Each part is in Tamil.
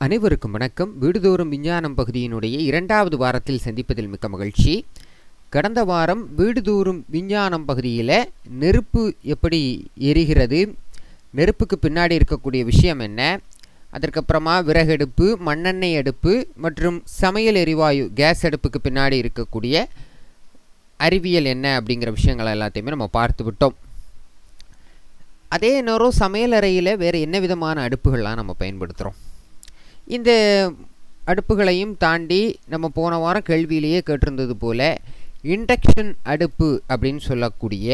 அனைவருக்கும் வணக்கம். வீடுதோறும் விஞ்ஞானம் பகுதியினுடைய 2வது வாரத்தில் சந்திப்பதில் மிக்க மகிழ்ச்சி. கடந்த வாரம் வீடுதோறும் விஞ்ஞானம் பகுதியில் நெருப்பு எப்படி எரிகிறது, நெருப்புக்கு பின்னாடி இருக்கக்கூடிய விஷயம் என்ன, அதற்கப்புறமா விறகடுப்பு, மண்ணெண்ணெய் அடுப்பு மற்றும் சமையல் எரிவாயு கேஸ் அடுப்புக்கு பின்னாடி இருக்கக்கூடிய அறிவியல் என்ன அப்படிங்கிற விஷயங்கள் எல்லாத்தையுமே நம்ம பார்த்து விட்டோம். அதே நேரம் சமையல் அறையில் வேறு என்ன விதமான அடுப்புகள்லாம் நம்ம பயன்படுத்துகிறோம். இந்த அடுப்புகளையும் தாண்டி நம்ம போன வாரம் கேள்வியிலேயே கேட்டிருந்தது போல் இண்டக்ஷன் அடுப்பு அப்படின்னு சொல்லக்கூடிய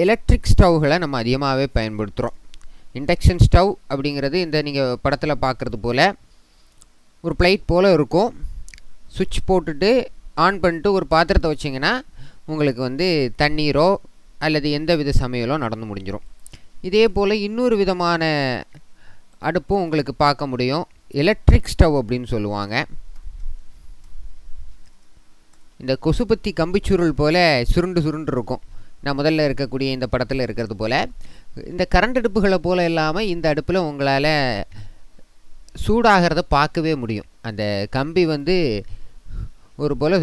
எலக்ட்ரிக் ஸ்டவ்களை நம்ம அதிகமாகவே பயன்படுத்துகிறோம். இண்டக்ஷன் ஸ்டவ் அப்படிங்கிறது இந்த நீங்கள் படத்தில் பார்க்குறது போல் ஒரு பிளேட் போல் இருக்கும். சுவிட்ச் போட்டுட்டு ஆன் பண்ணிட்டு ஒரு பாத்திரத்தை வச்சிங்கன்னா உங்களுக்கு தண்ணீரோ அல்லது எந்த வித சமையலோ நடந்து முடிஞ்சிடும். இதே போல் இன்னொரு விதமான அடுப்பும் உங்களுக்கு பார்க்க முடியும். எலக்ட்ரிக் ஸ்டவ் அப்படின்னு சொல்லுவாங்க. இந்த கொசுபத்தி கம்பிச்சுருள் போல் சுருண்டு இருக்கும். நான் முதல்ல இருக்கக்கூடிய இந்த படத்தில் இருக்கிறது போல் இந்த கரண்ட் அடுப்புகளை போல் இல்லாமல் இந்த அடுப்பில் உங்களால் சூடாகிறத பார்க்கவே முடியும். அந்த கம்பி ஒரு போல்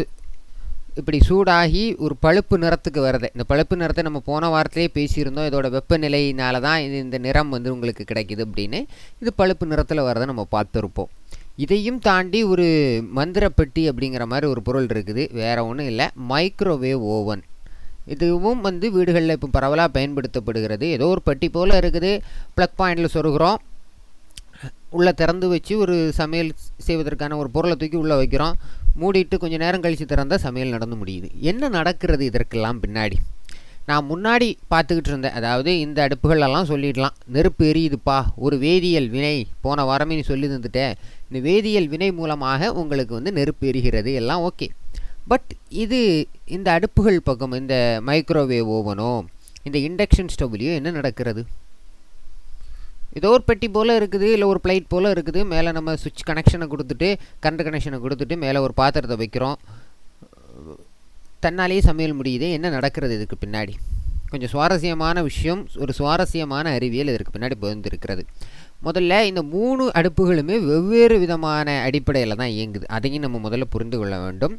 இப்படி சூடாகி ஒரு பழுப்பு நிறத்துக்கு வருது. இந்த பழுப்பு நிறத்தை நம்ம போன வாரத்திலே பேசியிருந்தோம். இதோட வெப்பநிலையினால தான் இந்த நிறம் உங்களுக்கு கிடைக்கிது அப்படின்னு. இது பழுப்பு நிறத்தில் வரதை நம்ம பார்த்துருப்போம். இதையும் தாண்டி ஒரு மந்திர பெட்டி அப்படிங்கிற மாதிரி ஒரு பொருள் இருக்குது. வேறு ஒன்றும் இல்லை, மைக்ரோவேவ் ஓவன். இதுவும் வீடுகளில் இப்போ பரவலாக பயன்படுத்தப்படுகிறது. ஏதோ ஒரு பெட்டி போல் இருக்குது. ப்ளக் பாயிண்டில் சொருகிறோம், உள்ளே திறந்து வச்சு ஒரு சமையல் செய்வதற்கான ஒரு பொருளை தூக்கி உள்ளே வைக்கிறோம், மூடிட்டு கொஞ்சம் நேரம் கழித்து திறந்தால் சமையல் நடந்து முடியுது. என்ன நடக்கிறது இதற்கெல்லாம் பின்னாடி? நான் முன்னாடி பார்த்துக்கிட்டு இருந்தேன். அதாவது இந்த அடுப்புகளெல்லாம் சொல்லிடலாம், நெருப்பு எரியுதுப்பா, ஒரு வேதியியல் வினை, போன வாரமே நீ சொல்லி தந்துட்டேன், இந்த வேதியியல் வினை மூலமாக உங்களுக்கு நெருப்பு எரிகிறது, எல்லாம் ஓகே. பட் இது இந்த அடுப்புகள் பக்கம், இந்த மைக்ரோவேவ் ஓவனோ இந்த இண்டக்ஷன் ஸ்டவ்லையோ என்ன நடக்கிறது? ஏதோ ஒரு பெட்டி போல் இருக்குது, இல்லை ஒரு பிளேட் போல் இருக்குது. மேலே நம்ம சுவிட்ச் கனெக்ஷனை கொடுத்துட்டு, கரண்ட் கனெக்ஷனை கொடுத்துட்டு மேலே ஒரு பாத்திரத்தை வைக்கிறோம், தன்னாலேயே சமையல் முடியுது. என்ன நடக்கிறது இதுக்கு பின்னாடி? கொஞ்சம் சுவாரஸ்யமான விஷயம், ஒரு சுவாரஸ்யமான அறிவியல் இதற்கு பின்னாடி புகுந்திருக்கிறது. முதல்ல இந்த 3 அடுப்புகளுமே வெவ்வேறு விதமான அடிப்படையில் தான் இயங்குது. அதையும் நம்ம முதல்ல புரிந்து கொள்ள வேண்டும்.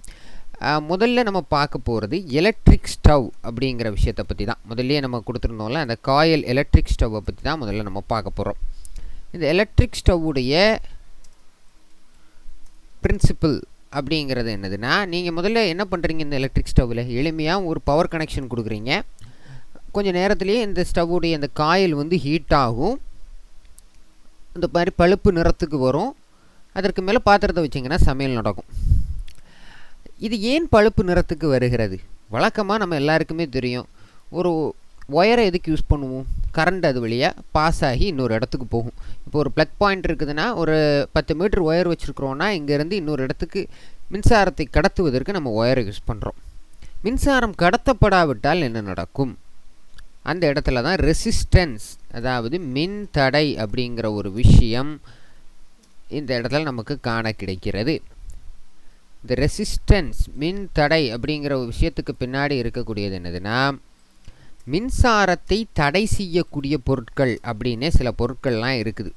முதல்ல நம்ம பார்க்க போகிறது எலக்ட்ரிக் ஸ்டவ் அப்படிங்கிற விஷயத்தை பற்றி தான். முதல்லையே நம்ம கொடுத்துருந்தோம்ல, அந்த காயில் எலக்ட்ரிக் ஸ்டவ்வை பற்றி தான் முதல்ல நம்ம பார்க்க போகிறோம். இந்த எலக்ட்ரிக் ஸ்டவ்வுடைய பிரின்சிபிள் அப்படிங்கிறது என்னதுன்னா, நீங்கள் முதல்ல என்ன பண்ணுறீங்க, இந்த எலக்ட்ரிக் ஸ்டவ்வில் எளிமையாக ஒரு பவர் கனெக்ஷன் கொடுக்குறீங்க. கொஞ்சம் நேரத்துலேயே இந்த ஸ்டவ்வுடைய அந்த காயில் ஹீட் ஆகும், இந்த மாதிரி பழுப்பு நிறத்துக்கு வரும். அதற்கு மேலே பாத்திரத்தை வச்சிங்கன்னா சமையல் நடக்கும். இது ஏன் பழுப்பு நிறத்துக்கு வருகிறது? வழக்கமாக நம்ம எல்லாருக்குமே தெரியும், ஒரு ஒயரை எதுக்கு யூஸ் பண்ணுவோம்? கரண்ட் அது வழியாக பாஸ் ஆகி இன்னொரு இடத்துக்கு போகும். இப்போ ஒரு ப்ளக் பாயிண்ட் இருக்குதுன்னா, ஒரு 10 மீட்டர் ஒயர் வச்சுருக்கிறோன்னா, இங்கேருந்து இன்னொரு இடத்துக்கு மின்சாரத்தை கடத்துவதற்கு நம்ம ஒயரை யூஸ் பண்ணுறோம். மின்சாரம் கடத்தப்படாவிட்டால் என்ன நடக்கும்? அந்த இடத்துல தான் ரெசிஸ்டன்ஸ், அதாவது மின் தடை அப்படிங்கிற ஒரு விஷயம் இந்த இடத்துல நமக்கு காண கிடைக்கிறது. இந்த ரெசிஸ்டன்ஸ், மின் தடை அப்படிங்கிற ஒரு விஷயத்துக்கு பின்னாடி இருக்கக்கூடியது என்னதுன்னா, மின்சாரத்தை தடை செய்யக்கூடிய பொருட்கள் அப்படின்னே சில பொருட்கள்லாம் இருக்குது.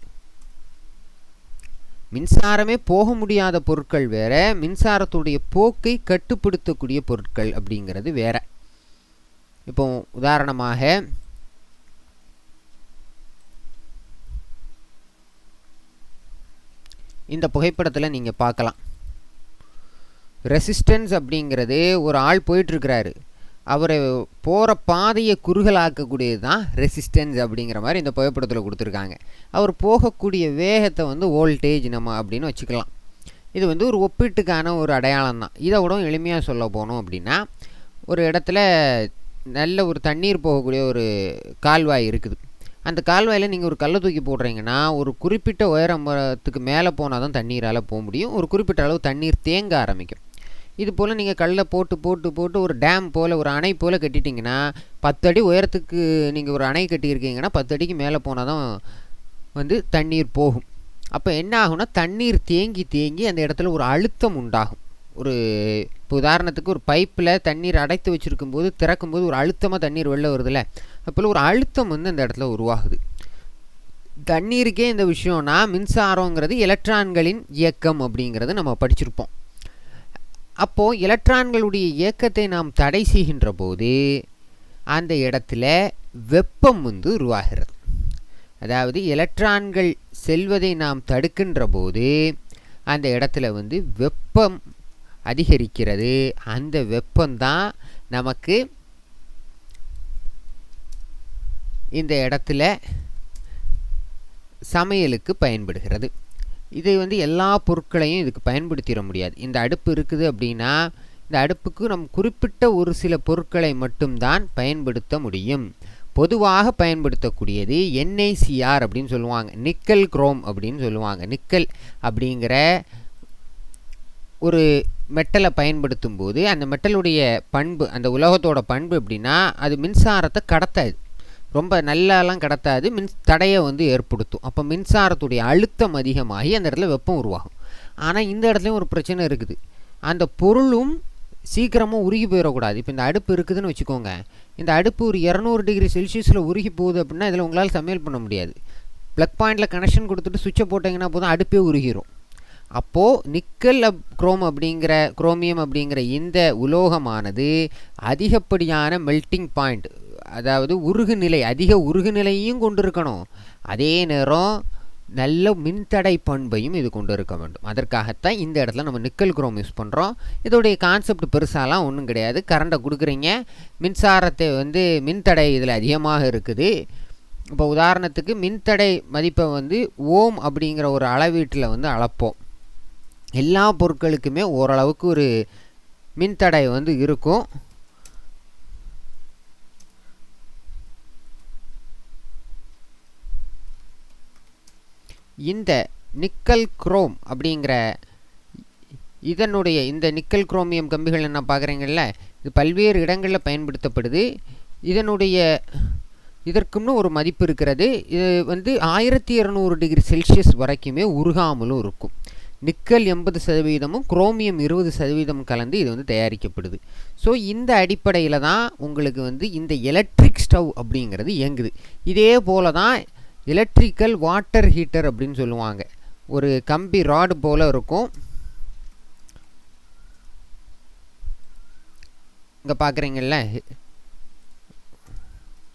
மின்சாரமே போக முடியாத பொருட்கள் வேற, மின்சாரத்துடைய போக்கை கட்டுப்படுத்தக்கூடிய பொருட்கள் அப்படிங்கிறது வேற. இப்போ உதாரணமாக இந்த புகைப்படத்தில் நீங்கள் பார்க்கலாம். ரெசிஸ்டன்ஸ் அப்படிங்கிறது ஒரு ஆள் போயிட்டுருக்கிறாரு, அவரை போகிற பாதையை குறுகலாக்கக்கூடியது தான் ரெசிஸ்டன்ஸ் அப்படிங்கிற மாதிரி இந்த புகைப்படத்தில் கொடுத்துருக்காங்க. அவர் போகக்கூடிய வேகத்தை வோல்டேஜ் நம்ம அப்படின்னு வச்சுக்கலாம். இது ஒரு ஒப்பீட்டுக்கான ஒரு அடையாளம் தான். இதை விட எளிமையாக சொல்ல போனோம் அப்படின்னா, ஒரு இடத்துல நல்ல ஒரு தண்ணீர் போகக்கூடிய ஒரு கால்வாய் இருக்குது. அந்த கால்வாயில் நீங்கள் ஒரு கல்லை தூக்கி போடுறீங்கன்னா, ஒரு குறிப்பிட்ட உயரத்துக்கு மேலே போனால் தான் தண்ணீரால் போக முடியும். ஒரு குறிப்பிட்ட அளவு தண்ணீர் தேங்க ஆரம்பிக்கும். இது போல் நீங்கள் கல்லை போட்டு போட்டு போட்டு ஒரு டேம் போல், ஒரு அணை போல் கட்டிட்டிங்கன்னா, 10 அடி உயரத்துக்கு நீங்கள் ஒரு அணை கட்டியிருக்கீங்கன்னா 10 அடிக்கு மேலே போனால் தான் தண்ணீர் போகும். அப்போ என்ன ஆகும்னா, தண்ணீர் தேங்கி தேங்கி அந்த இடத்துல ஒரு அழுத்தம் உண்டாகும். ஒரு இப்போ உதாரணத்துக்கு ஒரு பைப்பில் தண்ணீர் அடைத்து வச்சுருக்கும்போது திறக்கும்போது ஒரு அழுத்தமாக தண்ணீர் வெளில வருதுல்ல, அப்போல ஒரு அழுத்தம் அந்த இடத்துல உருவாகுது. தண்ணீருக்கே இந்த விஷயம்னா மின்சாரங்கிறது எலக்ட்ரான்களின் இயக்கம் அப்படிங்கிறது நம்ம படிச்சிருப்போம். அப்போது எலக்ட்ரான்களுடைய இயக்கத்தை நாம் தடை செய்கின்ற போது அந்த இடத்துல வெப்பம் வந்து உருவாகிறது. அதாவது எலக்ட்ரான்கள் செல்வதை நாம் தடுக்கின்ற போது அந்த இடத்துல வந்து வெப்பம் அதிகரிக்கிறது. அந்த வெப்பம்தான் நமக்கு இந்த இடத்துல சமையலுக்கு பயன்படுகிறது. இதை வந்து எல்லா பொருட்களையும் இதுக்கு பயன்படுத்திட முடியாது. இந்த அடுப்பு இருக்குது அப்படின்னா இந்த அடுப்புக்கு நம் குறிப்பிட்ட ஒரு சில பொருட்களை மட்டும்தான் பயன்படுத்த முடியும். பொதுவாக பயன்படுத்தக்கூடியது NaCr அப்படின்னு சொல்லுவாங்க, நிக்கல் குரோம் அப்படின்னு சொல்லுவாங்க. நிக்கல் அப்படிங்கிற ஒரு மெட்டலை பயன்படுத்தும் போது அந்த மெட்டலுடைய பண்பு, அந்த உலோகத்தோட பண்பு எப்படின்னா அது மின்சாரத்தை கடத்தாது, ரொம்ப நல்லாலாம் கடத்தாது, தடையை வந்து ஏற்படுத்தும். அப்போ மின்சாரத்துடைய அழுத்தம் அதிகமாகி அந்த இடத்துல வெப்பம் உருவாகும். ஆனால் இந்த இடத்துலையும் ஒரு பிரச்சனை இருக்குது. அந்த பொருளும் சீக்கிரமாக உருகி போயிடக்கூடாது. இப்போ இந்த அடுப்பு இருக்குதுன்னு வச்சுக்கோங்க, இந்த அடுப்பு ஒரு 200 டிகிரி செல்சியஸில் உருகி போகுது அப்படின்னா இதில் உங்களால் சமையல் பண்ண முடியாது. ப்ளக் பாயிண்டில் கனெக்ஷன் கொடுத்துட்டு சுவிட்சை போட்டிங்கன்னா போதும் அடுப்பே உருகிரும். அப்போது நிக்கல் குரோமியம் அப்படிங்கிற இந்த உலோகமானது அதிகப்படியான மெல்ட்டிங் பாயிண்ட், அதாவது உருகுநிலை, அதிக உருகுநிலையும் கொண்டு இருக்கணும், அதே நேரம் நல்ல மின்தடை பண்பையும் இது கொண்டு இருக்க வேண்டும். அதற்காகத்தான் இந்த இடத்துல நம்ம நிக்கல் குரோம் யூஸ் பண்ணுறோம். இதோடைய கான்செப்ட் பெருசாலாம் ஒன்றும் கிடையாது. கரண்ட்டை கொடுக்குறீங்க, மின்சாரத்தை வந்து மின்தடை இதில் அதிகமாக இருக்குது. இப்போ உதாரணத்துக்கு மின்தடை மதிப்பை வந்து ஓம் அப்படிங்கிற ஒரு அளவீட்டில் வந்து அளப்போம். எல்லா பொருட்களுக்குமே ஓரளவுக்கு ஒரு மின்தடை வந்து இருக்கும். இந்த நிக்கல் குரோம் அப்படிங்கிற இந்த நிக்கல் குரோமியம் கம்பிகள் என்ன பார்க்குறீங்கல்ல, இது பல்வேறு இடங்களில் பயன்படுத்தப்படுது. இதற்குன்னு ஒரு மதிப்பு இருக்கிறது. இது வந்து 1200 டிகிரி செல்சியஸ் வரைக்குமே உருகாமலும் இருக்கும். நிக்கல் 80%, குரோமியம் 20% கலந்து இது வந்து தயாரிக்கப்படுது. ஸோ இந்த அடிப்படையில் தான் உங்களுக்கு வந்து இந்த எலக்ட்ரிக் ஸ்டவ் அப்படிங்கிறது இயங்குது. இதே போல தான் எலக்ட்ரிக்கல் வாட்டர் ஹீட்டர் அப்படின்னு சொல்லுவாங்க. ஒரு கம்பி ராடு போல் இருக்கும். இங்கே பார்க்குறீங்கள்ல,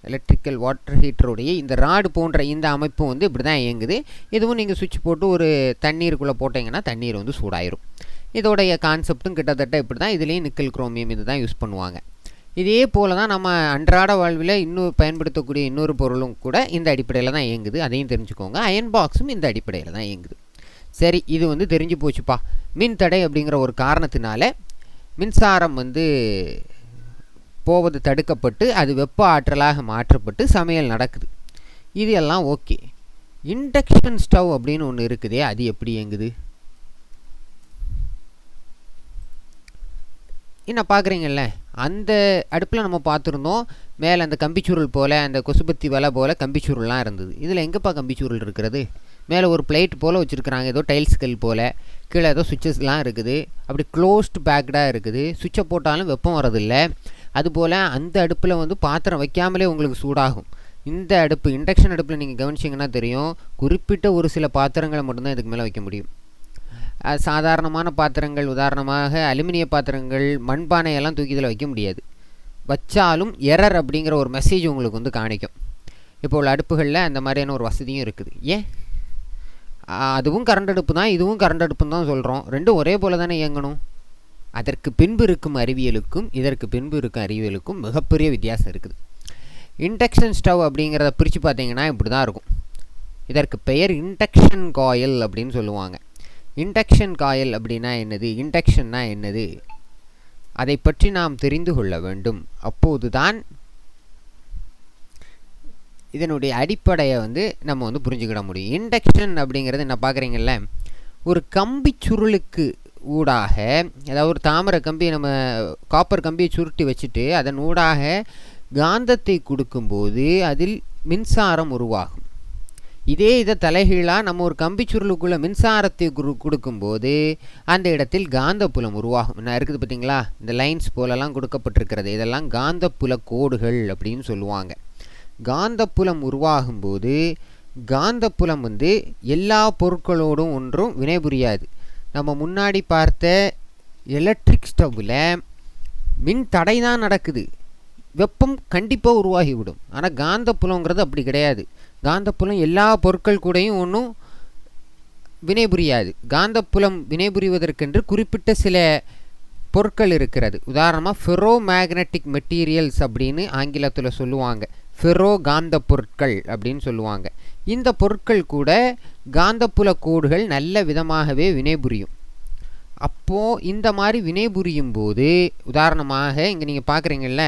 எலக்ட்ரிக்கல் வாட்டர் ஹீட்டருடைய இந்த ராடு போன்ற இந்த அமைப்பு வந்து இப்படி தான் இயங்குது. இதுவும் நீங்கள் சுவிட்ச் போட்டு ஒரு தண்ணீருக்குள்ளே போட்டிங்கன்னா தண்ணீர் வந்து சூடாயிரும். இதோடைய கான்செப்டும் கிட்டத்தட்ட இப்படி தான். இதுலேயும் நிக்கல் குரோமியம் இது தான் யூஸ் பண்ணுவாங்க. இதே போல் தான் நம்ம அன்றாட வாழ்வில் இன்னும் பயன்படுத்தக்கூடிய இன்னொரு பொருளும் கூட இந்த அடிப்படையில் தான் இயங்குது. அதையும் தெரிஞ்சுக்கோங்க. அயன் பாக்ஸும் இந்த அடிப்படையில் தான் இயங்குது. சரி, இது வந்து தெரிஞ்சு போச்சுப்பா. மின்தடை அப்படிங்கிற ஒரு காரணத்தினால மின்சாரம் வந்து போவது தடுக்கப்பட்டு அது வெப்ப ஆற்றலாக மாற்றப்பட்டு சமையல் நடக்குது. இது எல்லாம் ஓகே. இண்டக்ஷன் ஸ்டவ் அப்படின்னு ஒன்று இருக்குதே, அது எப்படி இயங்குது? என்ன பார்க்குறீங்கல்ல, அந்த அடுப்பில் நம்ம பார்த்துருந்தோம், மேலே அந்த கம்பிச்சுருள் போல், அந்த கொசுபத்தி வலை போல் கம்பிச்சுருள்லாம் இருந்தது. இதில் எங்கேப்பா கம்பிச்சுருள் இருக்கிறது? மேலே ஒரு பிளேட் போல் வச்சுருக்குறாங்க, ஏதோ டைல்ஸ்கள் போல். கீழே ஏதோ சுவிட்சஸ்லாம் இருக்குது. அப்படி க்ளோஸ்டு பேக்டாக இருக்குது. சுவிட்சை போட்டாலும் வெப்பம் வரதில்லை. அதுபோல் அந்த அடுப்பில் வந்து பாத்திரம் வைக்காமலே உங்களுக்கு சூடாகும். இந்த அடுப்பு, இண்டக்ஷன் அடுப்பில் நீங்கள் கவனிச்சிங்கன்னா தெரியும், குறிப்பிட்ட ஒரு சில பாத்திரங்களை மட்டும்தான் இதுக்கு மேலே வைக்க முடியும். சாதாரணமான பாத்திரங்கள், உதாரணமாக அலுமினிய பாத்திரங்கள், மண்பானையெல்லாம் தூக்கி இதில் வைக்க முடியாது. வச்சாலும் எரர் அப்படிங்கிற ஒரு மெசேஜ் உங்களுக்கு வந்து காணிக்கும். இப்போ உள்ள அடுப்புகளில் அந்த மாதிரியான ஒரு வசதியும் இருக்குது. ஏன்? அதுவும் கரண்ட் அடுப்பு தான், இதுவும் கரண்ட் அடுப்புன்னு தான் சொல்கிறோம். ரெண்டும் ஒரே போல் தானே இயங்கணும். அதற்கு பின்பு இருக்கும் அறிவியலுக்கும் இதற்கு பின்பு இருக்கும் அறிவியலுக்கும் மிகப்பெரிய வித்தியாசம் இருக்குது. இண்டக்ஷன் ஸ்டவ் அப்படிங்கிறத பிரித்து பார்த்தீங்கன்னா இப்படி தான் இருக்கும். இதற்கு பெயர் இண்டக்ஷன் காயில் அப்படின்னு சொல்லுவாங்க. இண்டக்ஷன் காயில் அப்படின்னா என்னது, இண்டக்ஷன்னா என்னது, அதை பற்றி நாம் தெரிந்து கொள்ள வேண்டும். அப்போது தான் இதனுடைய அடிப்படையை வந்து நம்ம வந்து புரிஞ்சுக்கிட முடியும். இண்டக்ஷன் அப்படிங்கிறது என்ன பார்க்குறீங்கல்ல, ஒரு கம்பி சுருளுக்கு ஊடாக, அதாவது ஒரு தாமரை கம்பி, நம்ம காப்பர் கம்பியை சுருட்டி வச்சுட்டு அதன் ஊடாக காந்தத்தை கொடுக்கும்போது அதில் மின்சாரம் உருவாகும். இதே இதை தலைகீழாக நம்ம ஒரு கம்பி சுருளுக்குள்ளே மின்சாரத்தை கொடுக்கும்போது அந்த இடத்தில் காந்தப்புலம் உருவாகும். என்ன இருக்குது பார்த்தீங்களா, இந்த லைன்ஸ் போலெல்லாம் கொடுக்கப்பட்டிருக்கிறது, இதெல்லாம் காந்தப்புல கோடுகள் அப்படின்னு சொல்லுவாங்க. காந்தப்புலம் உருவாகும்போது காந்தப்புலம் வந்து எல்லா பொருட்களோடும் ஒன்றும் வினைபுரியாது. நம்ம முன்னாடி பார்த்த எலக்ட்ரிக் ஸ்டவ்வில் மின் தடை தான் நடக்குது, வெப்பம் கண்டிப்பாக உருவாகிவிடும். ஆனால் காந்தப்புலங்கிறது அப்படி கிடையாது. காந்தப்புலம் எல்லா பொருட்கள் கூடயும் ஒன்றும் வினைபுரியாது. காந்தப்புலம் வினைபுரிவதற்கென்று குறிப்பிட்ட சில பொருட்கள் இருக்கிறது. உதாரணமாக ஃபெரோ மேக்னட்டிக் மெட்டீரியல்ஸ் அப்படின்னு ஆங்கிலத்தில் சொல்லுவாங்க. ஃபெரோ காந்த பொருட்கள் அப்படின்னு சொல்லுவாங்க. இந்த பொருட்கள் கூட காந்தப்புல கோடுகள் நல்ல விதமாகவே வினைபுரியும். அப்போது இந்த மாதிரி வினைபுரியும் போது, உதாரணமாக இங்கே நீங்கள் பார்க்குறீங்கள,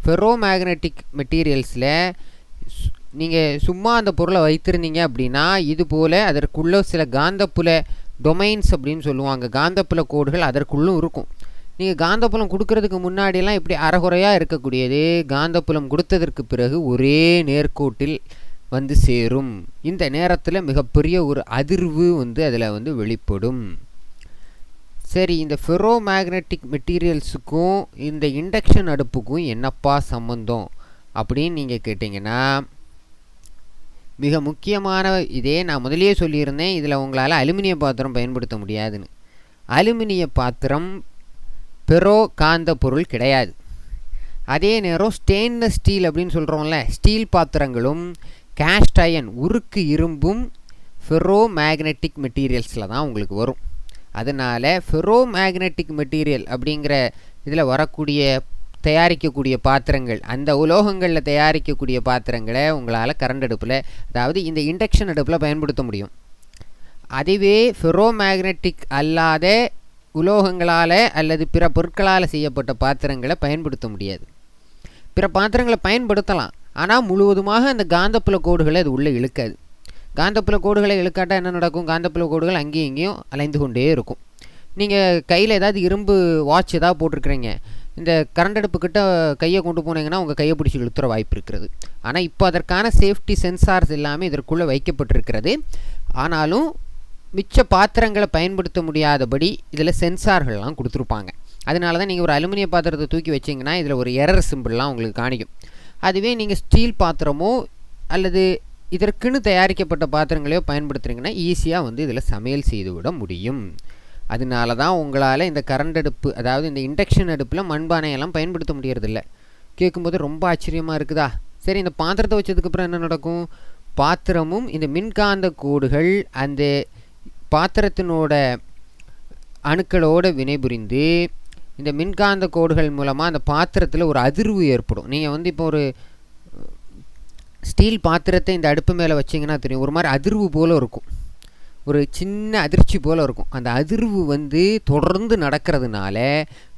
ஃபெரோ மேக்னட்டிக் மெட்டீரியல்ஸில் நீங்கள் சும்மா அந்த பொருளை வைத்திருந்தீங்க அப்படின்னா இது போல் அதற்குள்ளே சில காந்தப்புல டொமைன்ஸ் அப்படின்னு சொல்லுவாங்க, காந்தப்புல கோடுகள் அதற்குள்ளும் இருக்கும். நீங்கள் காந்தப்புலம் கொடுக்கறதுக்கு முன்னாடியெல்லாம் இப்படி அறகுறையாக இருக்கக்கூடியது காந்தப்புலம் கொடுத்ததற்கு பிறகு ஒரே நேர்கோட்டில் வந்து சேரும். இந்த நேரத்தில் மிகப்பெரிய ஒரு அதிர்வு வந்து அதில் வந்து வெளிப்படும். சரி, இந்த ஃபெரோ மேக்னட்டிக் மெட்டீரியல்ஸுக்கும் இந்த இண்டக்ஷன் அடுப்புக்கும் என்னப்பா சம்மந்தம் அப்படின்னு நீங்கள் கேட்டிங்கன்னா, மிக முக்கியமான இதே நான் முதலியே சொல்லியிருந்தேன், இதில் உங்களால் அலுமினிய பாத்திரம் பயன்படுத்த முடியாதுன்னு. அலுமினிய பாத்திரம் பெரோ காந்த பொருள் கிடையாது. அதே நேரம் ஸ்டெயின்லெஸ் ஸ்டீல் அப்படின்னு சொல்கிறோம்ல, ஸ்டீல் பாத்திரங்களும் கேஸ்ட் அயன் உருக்கு இரும்பும் ஃபெரோ மேக்னட்டிக் மெட்டீரியல்ஸில் தான் உங்களுக்கு வரும். அதனால் ஃபெரோ மேக்னட்டிக் மெட்டீரியல் அப்படிங்கிற இதில் வரக்கூடிய தயாரிக்கக்கூடிய பாத்திரங்கள், அந்த உலோகங்களில் தயாரிக்கக்கூடிய பாத்திரங்களை உங்களால் கரண்ட் அடுப்பில், அதாவது இந்த இண்டக்ஷன் அடுப்பில் பயன்படுத்த முடியும். அதுவே ஃபெரோ மேக்னட்டிக் அல்லாத உலோகங்களால் அல்லது பிற பொருட்களால் செய்யப்பட்ட பாத்திரங்களை பயன்படுத்த முடியாது. பிற பாத்திரங்களை பயன்படுத்தலாம், ஆனால் முழுவதுமாக அந்த காந்தப்புல கோடுகளை அது உள்ளே இழுக்காது. காந்தப்புல கோடுகளை இழுக்காட்டால் என்ன நடக்கும்? காந்தப்புல கோடுகள் அங்கேயும் இங்கேயும் அலைந்து கொண்டே இருக்கும். நீங்கள் கையில் ஏதாவது இரும்பு வாட்ச் ஏதாவது போட்டிருக்கிறீங்க, இந்த கரண்ட் அடுப்புக்கிட்ட கையை கொண்டு போனீங்கன்னா உங்கள் கையை பிடிச்சி இழுத்துற வாய்ப்பு இருக்கிறது. ஆனால் இப்போ அதற்கான சேஃப்டி சென்சார்ஸ் எல்லாமே இதற்குள்ளே வைக்கப்பட்டிருக்கிறது. ஆனாலும் மிச்ச பாத்திரங்களை பயன்படுத்த முடியாதபடி இதில் சென்சார்கள்லாம் கொடுத்துருப்பாங்க. அதனால தான் நீங்கள் ஒரு அலுமினிய பாத்திரத்தை தூக்கி வச்சிங்கன்னா இதில் ஒரு எரர் சிம்பிள்லாம் உங்களுக்கு காணிக்கும். அதுவே நீங்கள் ஸ்டீல் பாத்திரமோ அல்லது இதற்குன்னு தயாரிக்கப்பட்ட பாத்திரங்களையோ பயன்படுத்துகிறீங்கன்னா ஈஸியாக வந்து இதில் சமையல் செய்துவிட முடியும். அதனால தான் உங்களால் இந்த கரண்ட் அடுப்பு, அதாவது இந்த இண்டக்ஷன் அடுப்பில் மண்பானையெல்லாம் பயன்படுத்த முடியறதில்ல. கேட்கும்போது ரொம்ப ஆச்சரியமாக இருக்குதா? சரி, இந்த பாத்திரத்தை வச்சதுக்கப்புறம் என்ன நடக்கும்? பாத்திரமும் இந்த மின்காந்த கோடுகள் அந்த பாத்திரத்தினோட அணுக்களோடு வினைபுரிந்து இந்த மின்காந்த கோடுகள் மூலமாக அந்த பாத்திரத்தில் ஒரு அதிர்வு ஏற்படும். நீங்கள் வந்து இப்போ ஒரு ஸ்டீல் பாத்திரத்தை இந்த அடுப்பு மேலே வச்சிங்கன்னா தெரியும், ஒரு மாதிரி அதிர்வு போல் இருக்கும், ஒரு சின்ன அதிர்ச்சி போல் இருக்கும். அந்த அதிர்வு வந்து தொடர்ந்து நடக்கிறதுனால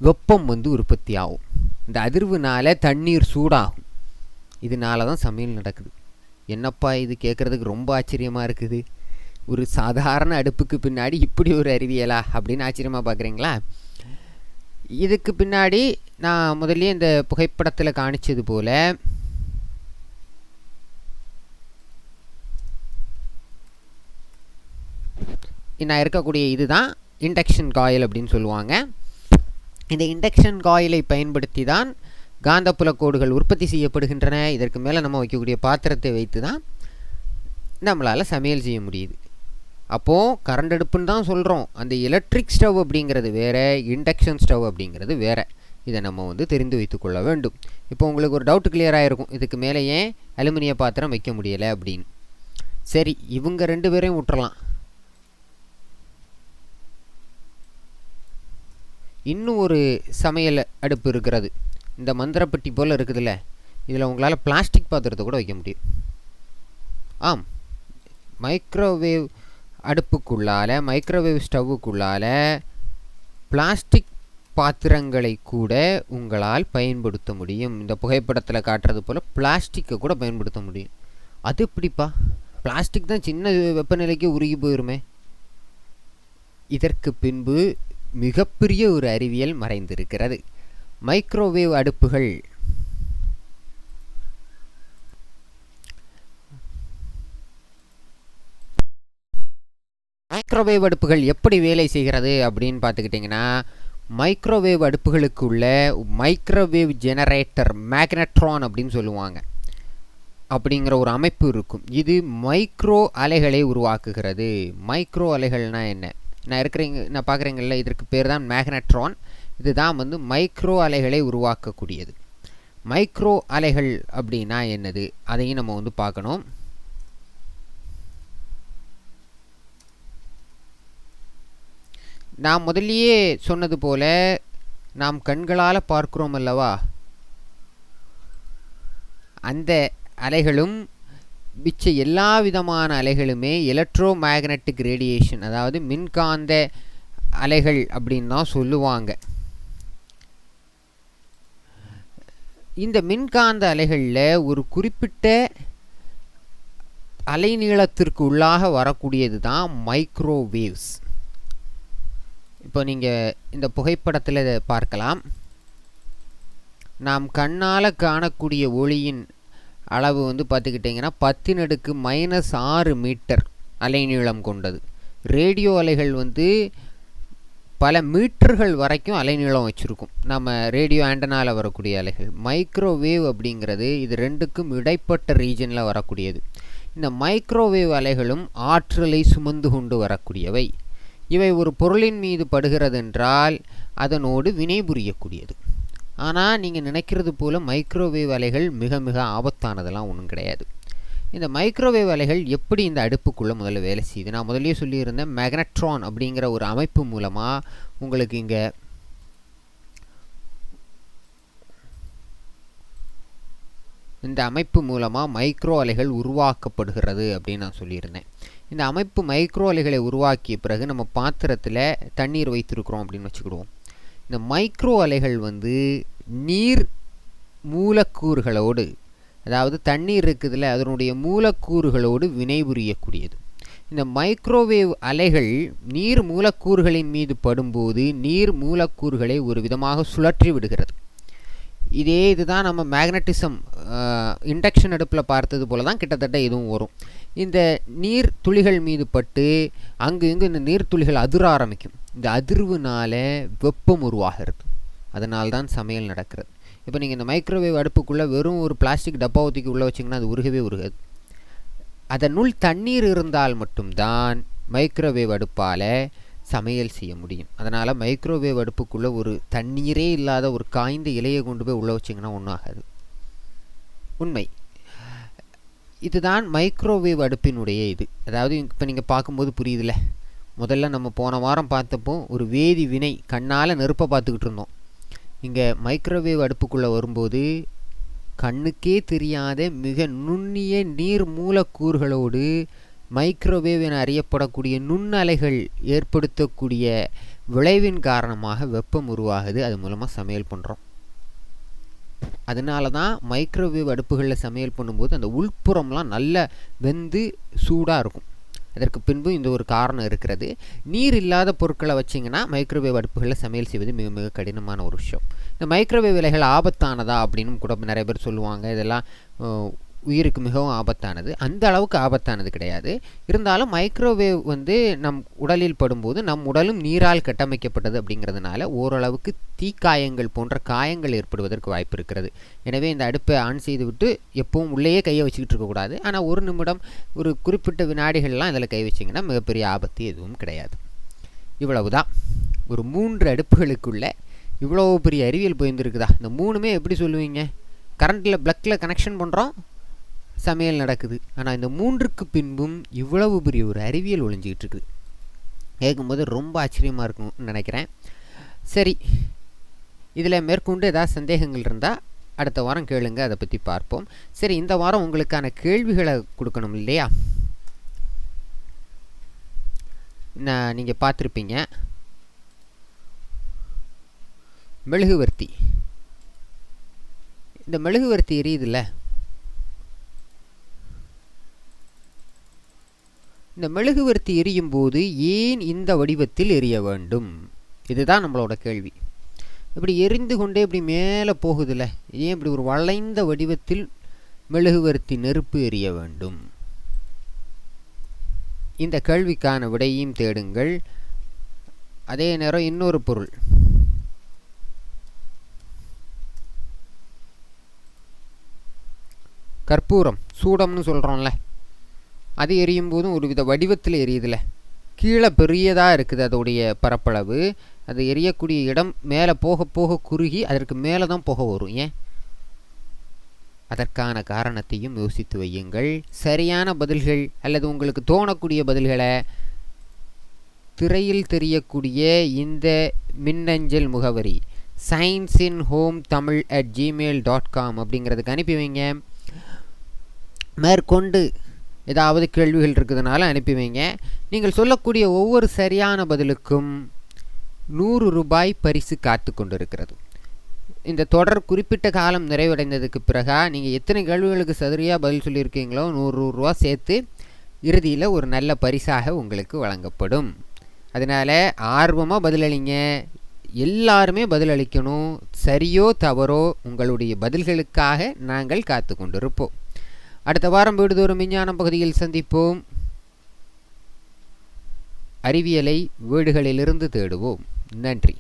வெப்பம் வந்து உற்பத்தி ஆகும். இந்த அதிர்வுனால தண்ணீர் சூடாகும். இதனால தான் சமையல் நடக்குது. என்னப்பா இது கேட்குறதுக்கு ரொம்ப ஆச்சரியமாக இருக்குது, ஒரு சாதாரண அடுப்புக்கு பின்னாடி இப்படி ஒரு அறிவியலா அப்படின்னு ஆச்சரியமாக பார்க்குறீங்களா? இதுக்கு பின்னாடி நான் முதல்ல இந்த புகைப்படத்தில் காணிச்சது போல் நான் இருக்கக்கூடிய இதுதான் இண்டக்ஷன் காயில் அப்படின்னு சொல்லுவாங்க. இந்த இண்டக்ஷன் காயிலை பயன்படுத்தி தான் காந்தப்புல கோடுகள் உற்பத்தி செய்யப்படுகின்றன. இதற்கு மேலே நம்ம வைக்கக்கூடிய பாத்திரத்தை வைத்து தான் நம்மளால் சமையல் செய்ய முடியுது. அப்போது கரண்ட் அடுப்புன்னு தான் சொல்கிறோம். அந்த எலக்ட்ரிக் ஸ்டவ் அப்படிங்கிறது வேறு, இண்டக்ஷன் ஸ்டவ் அப்படிங்கிறது வேறு. இதை நம்ம வந்து தெரிந்து வைத்துக்கொள்ள வேண்டும். இப்போ உங்களுக்கு ஒரு டவுட் கிளியராக இருக்கும், இதுக்கு மேலே ஏன் அலுமினிய பாத்திரம் வைக்க முடியலை அப்படின்னு. சரி, இவங்க ரெண்டு பேரையும் விட்டுறலாம். இன்னும் ஒரு சமையல் அடுப்பு இருக்கிறது, இந்த மந்திரப்பட்டி போல் இருக்குதுல்ல, இதில் உங்களால் பிளாஸ்டிக் பாத்திரத்தை கூட வைக்க முடியும். ஆம், மைக்ரோவேவ் அடுப்புக்குள்ளால், மைக்ரோவேவ் ஸ்டவ்வுக்குள்ளால் பிளாஸ்டிக் பாத்திரங்களை கூட உங்களால் பயன்படுத்த முடியும். இந்த புகைப்படத்தில் காட்டுறது போல் பிளாஸ்டிக்கை கூட பயன்படுத்த முடியும். அது எப்படிப்பா? பிளாஸ்டிக் தான் சின்ன வெப்பநிலைக்கு உருகி போயிருமே. இதற்கு பின்பு மிகப்பெரிய ஒரு அறிவியல் மறைந்திருக்கிறது. மைக்ரோவேவ் அடுப்புகள் எப்படி வேலை செய்கிறது அப்படின்னு பார்த்துக்கிட்டிங்கன்னா, மைக்ரோவேவ் அடுப்புகளுக்கு உள்ள மைக்ரோவேவ் ஜெனரேட்டர், மேக்னட்ரான் அப்படின்னு சொல்லுவாங்க. அப்படிங்கிற ஒரு அமைப்பு இருக்கும். இது மைக்ரோ அலைகளை உருவாக்குகிறது. மைக்ரோ அலைகள்னால் என்ன? நான் பார்க்குறீங்கள, இதற்கு பேர் தான் மேக்னட்ரான். இதுதான் வந்து மைக்ரோ அலைகளை உருவாக்கக்கூடியது. மைக்ரோ அலைகள் அப்படின்னா என்னது, அதையும் நம்ம வந்து பார்க்கணும். நான் முதலியே சொன்னது போல நாம் கண்களால் பார்க்கிறோம் அல்லவா, அந்த அலைகளும் மிச்ச எல்லா விதமான அலைகளுமே எலக்ட்ரோ மேக்னட்டிக் ரேடியேஷன், அதாவது மின்காந்த அலைகள் அப்படின்னு தான் சொல்லுவாங்க. இந்த மின்காந்த அலைகளில் ஒரு குறிப்பிட்ட அலைநீளத்திற்கு உள்ளாக வரக்கூடியது தான் மைக்ரோவேவ்ஸ். இப்போ நீங்கள் இந்த புகைப்படத்தில் பார்க்கலாம். நாம் கண்ணால் காணக்கூடிய ஒளியின் அளவு வந்து பார்த்துக்கிட்டிங்கன்னா 10⁻⁻⁶ மீட்டர் அலைநீளம் கொண்டது. ரேடியோ அலைகள் வந்து பல மீட்டர்கள் வரைக்கும் அலைநீளம் வச்சுருக்கும். நம்ம ரேடியோ ஆண்டனாவில் வரக்கூடிய அலைகள். மைக்ரோவேவ் அப்படிங்கிறது இது ரெண்டுக்கும் இடைப்பட்ட ரீஜனில் வரக்கூடியது. இந்த மைக்ரோவேவ் அலைகளும் ஆற்றலை சுமந்து கொண்டு வரக்கூடியவை. இவை ஒரு பொருளின் மீது படுகிறது என்றால் அதனோடு வினை புரியக்கூடியது. ஆனால் நீங்கள் நினைக்கிறது போல் மைக்ரோவேவ் அலைகள் மிக மிக ஆபத்தானதெல்லாம் ஒன்றும் கிடையாது. இந்த மைக்ரோவேவ் அலைகள் எப்படி இந்த அடுப்புக்குள்ளே முதல்ல வேலை செய்யுது? நான் முதலே சொல்லியிருந்தேன், மேக்னட்ரான் அப்படிங்கிற ஒரு அமைப்பு மூலமாக உங்களுக்கு இங்கே இந்த அமைப்பு மூலமாக மைக்ரோ அலைகள் உருவாக்கப்படுகிறது அப்படின்னு நான் சொல்லியிருந்தேன். இந்த அமைப்பு மைக்ரோ அலைகளை உருவாக்கிய பிறகு நம்ம பாத்திரத்தில் தண்ணீர் வைத்திருக்கிறோம் அப்படின்னு வச்சுக்கிடுவோம். இந்த மைக்ரோ அலைகள் வந்து நீர் மூலக்கூறுகளோடு, அதாவது தண்ணீர் இருக்குதுல, அதனுடைய மூலக்கூறுகளோடு வினைபுரியக்கூடியது. இந்த மைக்ரோவேவ் அலைகள் நீர் மூலக்கூறுகளின் மீது படும்போது நீர் மூலக்கூறுகளை ஒரு விதமாக சுழற்றி விடுகிறது. இதுதான் நம்ம மேக்னட்டிசம் இண்டக்ஷன் அடுப்பில் பார்த்தது போல தான் கிட்டத்தட்ட இதுவும் வரும். இந்த நீர் துளிகள் மீது பட்டு அங்கு இங்கு இந்த நீர் துளிகள் அதிர ஆரம்பிக்கும். இந்த அதிர்வுனால வெப்பம் உருவாகிறது. அதனால்தான் சமையல் நடக்கிறது. இப்போ நீங்கள் இந்த மைக்ரோவேவ் அடுப்புக்குள்ளே வெறும் ஒரு பிளாஸ்டிக் டப்பா ஊற்றிக்கு உள்ளே வச்சிங்கன்னா அது உருகவே உருகாது. அதனுள் தண்ணீர் இருந்தால் மட்டும்தான் மைக்ரோவேவ் அடுப்பால் சமையல் செய்ய முடியும். அதனால் மைக்ரோவேவ் அடுப்புக்குள்ளே ஒரு தண்ணீரே இல்லாத ஒரு காய்ந்த இலையை கொண்டு போய் உள்ளே வச்சிங்கன்னா ஒன்றும் ஆகாது. உண்மை. இதுதான் மைக்ரோவேவ் அடுப்பினுடைய இது. அதாவது இப்போ நீங்கள் பார்க்கும்போது புரியுதுல்ல, முதல்ல நம்ம போன வாரம் பார்த்தப்போ ஒரு வேதி வினை கண்ணால் நெருப்பை பார்த்துக்கிட்டு இருந்தோம். இங்கே மைக்ரோவேவ் அடுப்புக்குள்ளே வரும்போது கண்ணுக்கே தெரியாத மிக நுண்ணிய நீர் மூலக்கூறுகளோடு மைக்ரோவேவ் என அறியப்படக்கூடிய நுண்ணலைகள் ஏற்படுத்தக்கூடிய விளைவின் காரணமாக வெப்பம் உருவாகுது. அது மூலமாக சமையல் பண்ணுறோம். அதனால தான் மைக்ரோவேவ் அடுப்புகளில் சமையல் பண்ணும்போது அந்த உள்புறம்லாம் நல்ல வெந்து சூடாக இருக்கும். அதற்கு பின்பு இந்த ஒரு காரணம் இருக்கிறது. நீர் இல்லாத பொருட்களை வச்சிங்கன்னா மைக்ரோவேவ் அடுப்புகளில் சமையல் செய்வது மிக மிக கடினமான ஒரு விஷயம். இந்த மைக்ரோவேவ் இலைகள் ஆபத்தானதா அப்படின்னு கூட நிறைய பேர் சொல்லுவாங்க. இதெல்லாம் உயிருக்கு மிகவும் ஆபத்தானது. அந்த அளவுக்கு ஆபத்தானது கிடையாது. இருந்தாலும் மைக்ரோவேவ் வந்து நம் உடலில் படும்போது நம் உடலும் நீரால் கட்டமைக்கப்பட்டது அப்படிங்கிறதுனால ஓரளவுக்கு தீக்காயங்கள் போன்ற காயங்கள் ஏற்படுவதற்கு வாய்ப்பு இருக்கிறது. எனவே இந்த அடுப்பை ஆன் செய்து விட்டு எப்பவும் உள்ளேயே கையை வச்சுக்கிட்டு இருக்கக்கூடாது. ஆனால் ஒரு நிமிடம் ஒரு குறிப்பிட்ட வினாடிகள்லாம் இதில் கை வச்சிங்கன்னா மிகப்பெரிய ஆபத்து எதுவும் கிடையாது. இவ்வளவுதான். ஒரு 3 அடுப்புகளுக்குள்ள இவ்வளோ பெரிய அறிவியல் போயிருந்துருக்குதா? இந்த 3மே எப்படி சொல்லுவீங்க? கரண்ட்டில் ப்ளக்கில் கனெக்ஷன் பண்ணுறோம், சமையல் நடக்குது. ஆனால் இந்த 3க்கு பின்பும் இவ்வளவு பெரிய ஒரு அறிவியல் ஒளிஞ்சிக்கிட்டு இருக்குது. கேட்கும்போது ரொம்ப ஆச்சரியமாக இருக்கும்னு நினைக்கிறேன். சரி, இதில் மேற்கொண்டு ஏதாவது சந்தேகங்கள் இருந்தால் அடுத்த வாரம் கேளுங்க, அதை பற்றி பார்ப்போம். சரி, இந்த வாரம் உங்களுக்கான கேள்விகளை கொடுக்கணும் இல்லையா? நீங்கள் பார்த்துருப்பீங்க, மெழுகுவர்த்தி. இந்த மெழுகுவர்த்தி எரியுதுல்ல, இந்த மெழுகுவர்த்தி எரியும் போது ஏன் இந்த வடிவத்தில் எரிய வேண்டும்? இதுதான் நம்மளோட கேள்வி. இப்படி எரிந்து கொண்டே இப்படி மேலே போகுதுல்ல, ஏன் இப்படி ஒரு வளைந்த வடிவத்தில் மெழுகுவர்த்தி நெருப்பு எரிய வேண்டும்? இந்த கேள்விக்கான விடையையும் தேடுங்கள். அதே நேரம் இன்னொரு பொருள், கற்பூரம் சூடம்னு சொல்கிறோம்ல, அது எரியும் போதும் ஒரு வித வடிவத்தில் எரியுதுல, கீழே பெரியதாக இருக்குது அதோடைய பரப்பளவு, அது எரியக்கூடிய இடம் மேலே போக போக குறுகி அதற்கு மேலே தான் புகை வரும். ஏன்? அதற்கான காரணத்தையும் யோசித்து வையுங்கள். சரியான பதில்கள் அல்லது உங்களுக்கு தோணக்கூடிய பதில்களை திரையில் தெரியக்கூடிய இந்த மின்னஞ்சல் முகவரி sciencesinhometamil@gmail.com அப்படிங்கிறதுக்கு அனுப்பி வைங்க. மேற்கொண்டு ஏதாவது கேள்விகள் இருக்குதுனால அனுப்பி வைங்க. நீங்கள் சொல்லக்கூடிய ஒவ்வொரு சரியான பதிலுக்கும் 100 ரூபாய் பரிசு காத்து கொண்டிருக்கிறது. இந்த தொடர் குறிப்பிட்ட காலம் நிறைவடைந்ததுக்கு பிறகா நீங்கள் எத்தனை கேள்விகளுக்கு சரியாக பதில் சொல்லியிருக்கீங்களோ 100 ரூபா சேர்த்து இறுதியில் ஒரு நல்ல பரிசாக உங்களுக்கு வழங்கப்படும். அதனால் ஆர்வமாக பதிலளிங்க. எல்லாருமே பதிலளிக்கணும். சரியோ தவறோ உங்களுடைய பதில்களுக்காக நாங்கள் காத்து கொண்டிருப்போம். அடுத்த வாரம் வீடுதோறும் விஞ்ஞானம் பகுதியில் சந்திப்போம். அறிவியலை வீடுகளிலிருந்து தேடுவோம். நன்றி.